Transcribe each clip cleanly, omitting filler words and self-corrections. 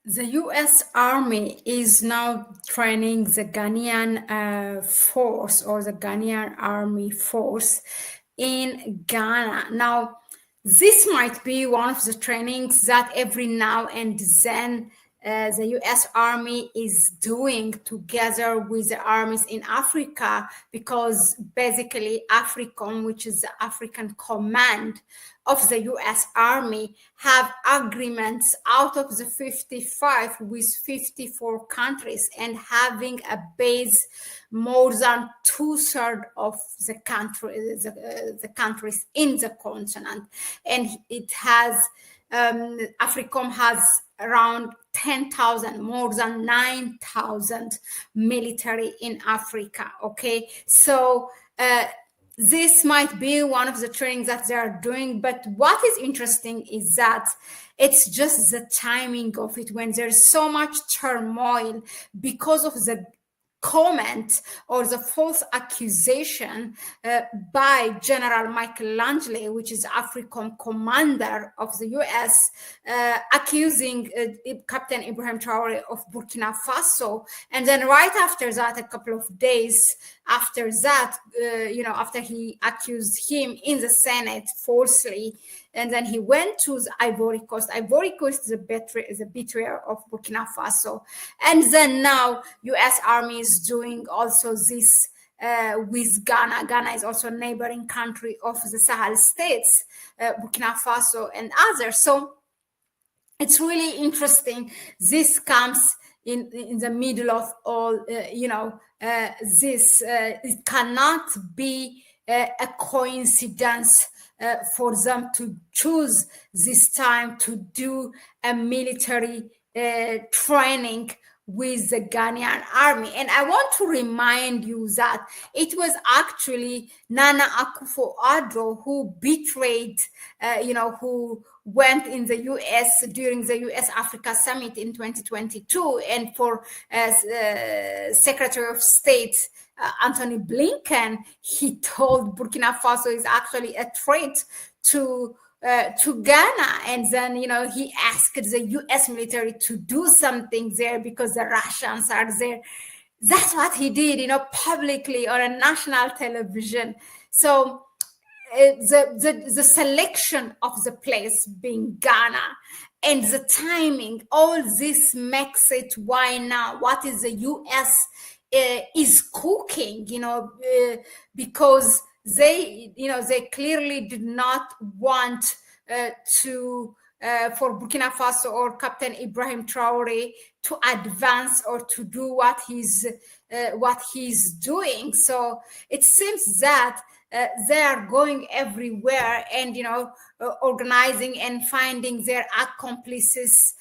The U.S. Army is now training the Ghanaian force or the Ghanaian Army Force in Ghana. Now, this might be one of the trainings that every now and then the U.S. Army is doing together with the armies in Africa, because basically AFRICOM, which is the African Command of the U.S. Army, have agreements out of the 55 with 54 countries, and having a base more than two-thirds of the countries in the continent. And it has AFRICOM has around 10,000, more than 9,000 military in Africa. Okay, so this might be one of the trainings that they are doing. But what is interesting is that it's just the timing of it, when there's so much turmoil because of the comment or the false accusation by General Michael Langley, which is AFRICOM commander of the US, accusing Captain Ibrahim Traore of Burkina Faso. And then right after that, a couple of days after that, after he accused him in the Senate falsely, and then he went to the Ivory Coast. Ivory Coast is a betrayer of Burkina Faso. And then now U.S. Army is doing also this with Ghana. Ghana is also a neighboring country of the Sahel states, Burkina Faso and others. So it's really interesting. This comes in the middle of all, this. It cannot be a coincidence for them to choose this time to do a military training with the Ghanaian army. And I want to remind you that it was actually Nana Akufo-Addo who betrayed, who went in the U.S. during the U.S. Africa Summit in 2022, and for Secretary of State Anthony Blinken, he told Burkina Faso is actually a threat to Ghana. And then, he asked the U.S. military to do something there because the Russians are there. That's what he did, publicly on a national television. So the selection of the place being Ghana and the timing, all this makes it why now. What is the U.S. is cooking, because they clearly did not want for Burkina Faso or Captain Ibrahim Traore to advance or to do what he's doing. So it seems that they are going everywhere and organizing and finding their accomplices,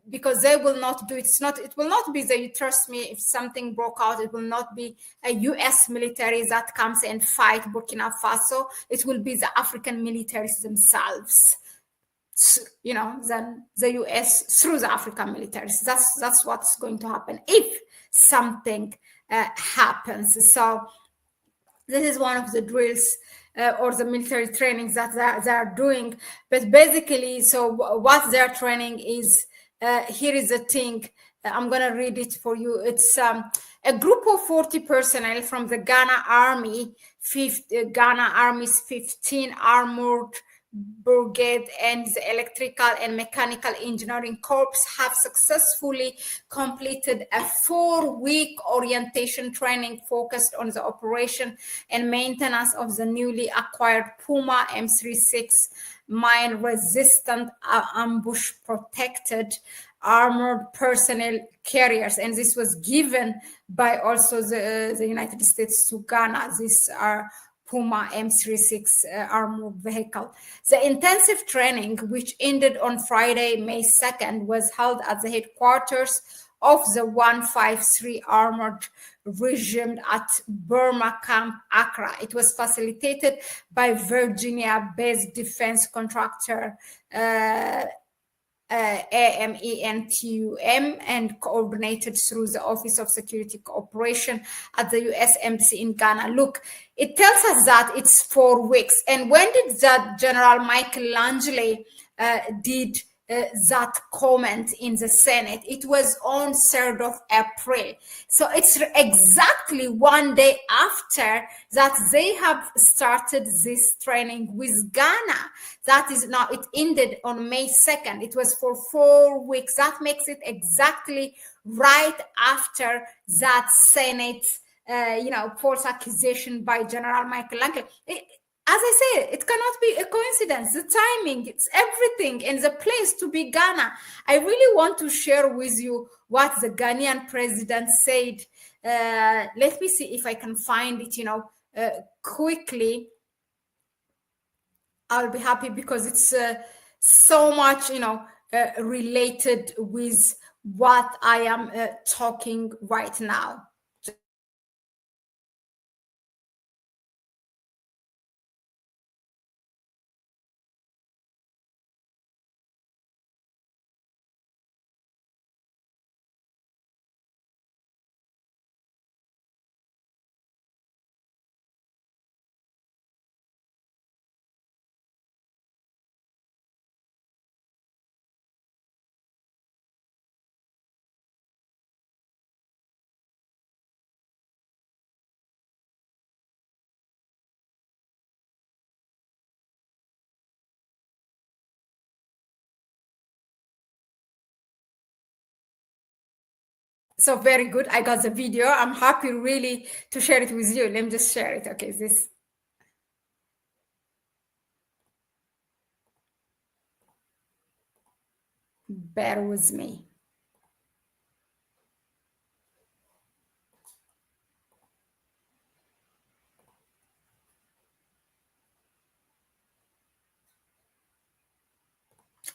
because they will not do it. It will not be trust me, if something broke out, it will not be a US military that comes and fight Burkina Faso. It will be the African militaries themselves, than the US through the African militaries. That's what's going to happen if something happens. So this is one of the drills or the military trainings that they are doing. But basically, so what their training is, here is the thing. I'm going to read it for you. It's a group of 40 personnel from the Ghana Army, Ghana Army's 15 Armored Brigade and the Electrical and Mechanical Engineering Corps have successfully completed a 4-week orientation training focused on the operation and maintenance of the newly acquired Puma M36 mine-resistant, ambush-protected armored personnel carriers. And this was given by also the United States to Ghana. These are Puma M36 armored vehicle. The intensive training, which ended on Friday, May 2nd, was held at the headquarters of the 153 Armored Regiment at Burma Camp, Accra. It was facilitated by Virginia-based defense contractor AMENTUM and coordinated through the Office of Security Cooperation at the U.S. Embassy in Ghana. Look, it tells us that it's 4 weeks. And when did that General Michael Langley did that comment in the Senate. It was on 3rd of April. So it's exactly one day after that they have started this training with Ghana. That is now, it ended on May 2nd. It was for 4 weeks. That makes it exactly right after that Senate, false accusation by General Michael Langley. As I said, it cannot be a coincidence. The timing, it's everything, and the place to be Ghana. I really want to share with you what the Ghanaian president said. Let me see if I can find it, quickly. I'll be happy because it's so much, related with what I am talking right now. So very good. I got the video. I'm happy really to share it with you. Let me just share it. Okay, this. Bear with me.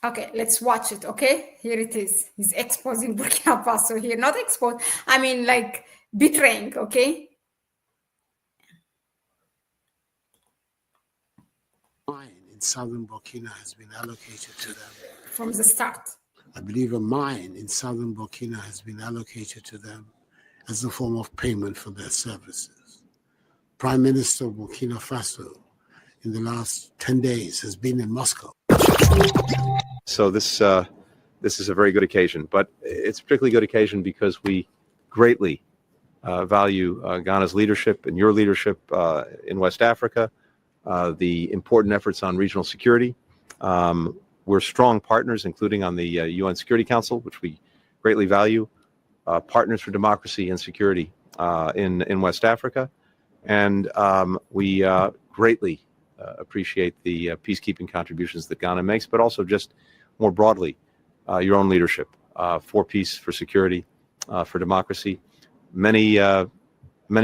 Okay, let's watch it. Okay, here it is. He's exposing Burkina Faso here. Not expose, I mean like betraying, okay? Mine in southern Burkina has been allocated to them. From the start. I believe a mine in southern Burkina has been allocated to them as a form of payment for their services. Prime Minister of Burkina Faso in the last 10 days has been in Moscow. So this is a very good occasion, but it's a particularly good occasion because we greatly value Ghana's leadership and your leadership in West Africa, the important efforts on regional security. We're strong partners, including on the UN Security Council, which we greatly value, partners for democracy and security in West Africa. And we greatly appreciate the peacekeeping contributions that Ghana makes, but also just more broadly, your own leadership for peace, for security, for democracy. Many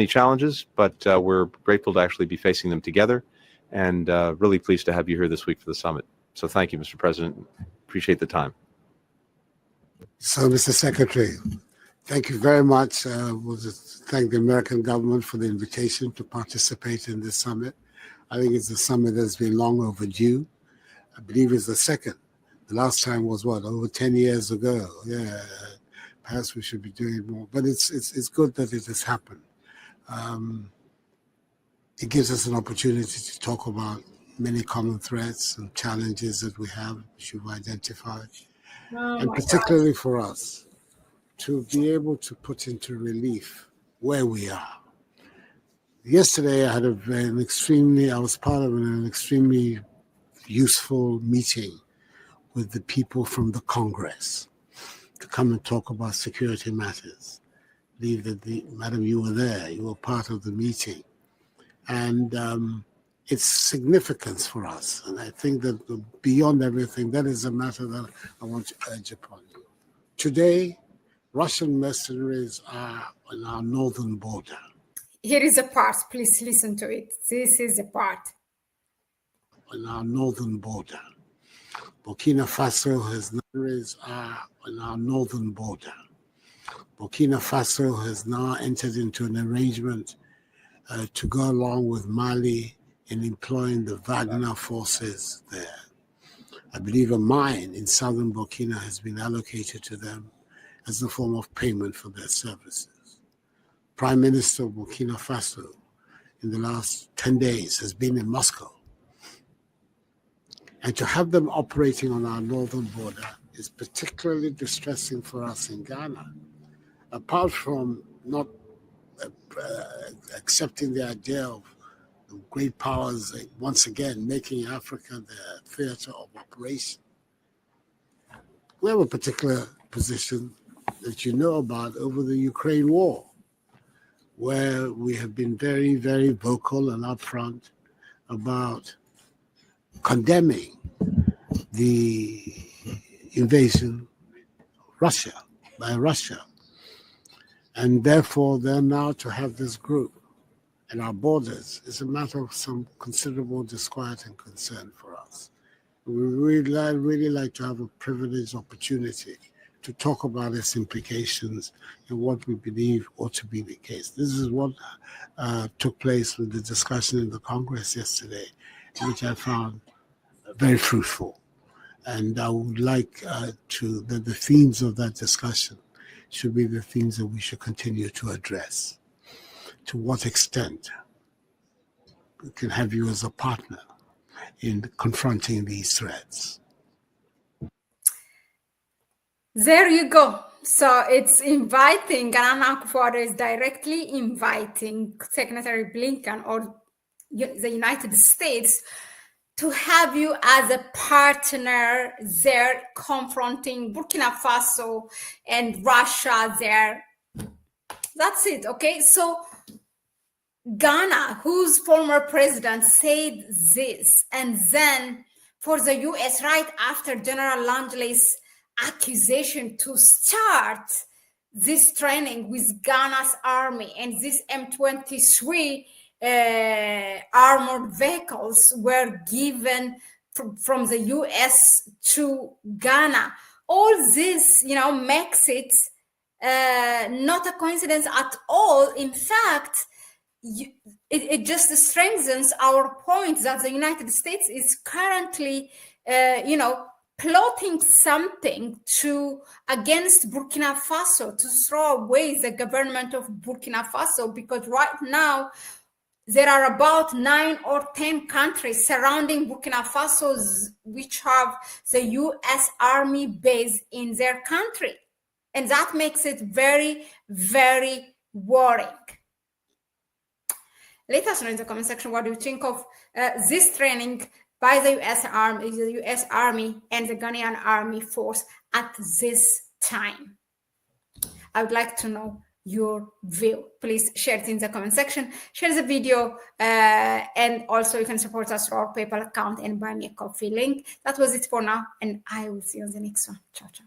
challenges, but we're grateful to actually be facing them together, and really pleased to have you here this week for the summit. So thank you, Mr. President. Appreciate the time. So, Mr. Secretary, thank you very much. We'll just thank the American government for the invitation to participate in this summit. I think it's a summit that's been long overdue. I believe it's the second. The last time was over 10 years ago. Yeah, perhaps we should be doing more. But it's good that it has happened. It gives us an opportunity to talk about many common threats and challenges that we have, which you've identified. And particularly for us, to be able to put into relief where we are. Yesterday, I had I was part of an extremely useful meeting with the people from the Congress to come and talk about security matters. I believe that Madam, you were there, you were part of the meeting. And its significance for us. And I think that beyond everything, that is a matter that I want to urge upon you. Today, Russian mercenaries are on our northern border. Here is a part, please listen to it. This is a part. On our northern border. Burkina Faso are on our northern border. Burkina Faso has now entered into an arrangement to go along with Mali in employing the Wagner forces there. I believe a mine in southern Burkina has been allocated to them as a form of payment for their services. Prime Minister of Burkina Faso in the last 10 days has been in Moscow. And to have them operating on our northern border is particularly distressing for us in Ghana. Apart from not accepting the idea of great powers once again making Africa the theater of operation, we have a particular position that you know about over the Ukraine war, where we have been very, very vocal and upfront about condemning the invasion of Russia by Russia. And therefore, they're now to have this group at our borders is a matter of some considerable disquiet and concern for us. We really like to have a privileged opportunity to talk about its implications and what we believe ought to be the case. This is what took place with the discussion in the Congress yesterday, which I found very fruitful. And I would like the themes of that discussion should be the themes that we should continue to address. To what extent we can have you as a partner in confronting these threats. There you go. So it's inviting, Ghana Akufo-Addo is directly inviting Secretary Blinken or the United States to have you as a partner there confronting Burkina Faso and Russia there. That's it, okay? So Ghana, whose former president said this, and then for the US right after General Langley's accusation to start this training with Ghana's army and this M23 armored vehicles were given from the US to Ghana. All this, makes it not a coincidence at all. In fact, it just strengthens our point that the United States is currently, plotting something against Burkina Faso to throw away the government of Burkina Faso, because right now there are about 9 or 10 countries surrounding Burkina Faso which have the US Army base in their country. And that makes it very, very worrying. Let us know in the comment section what you think of this training by the US Army and the Ghanaian Army Force at this time. I would like to know your view. Please share it in the comment section. Share the video, and also you can support us through our PayPal account and buy me a coffee link. That was it for now, and I will see you on the next one. Ciao, ciao.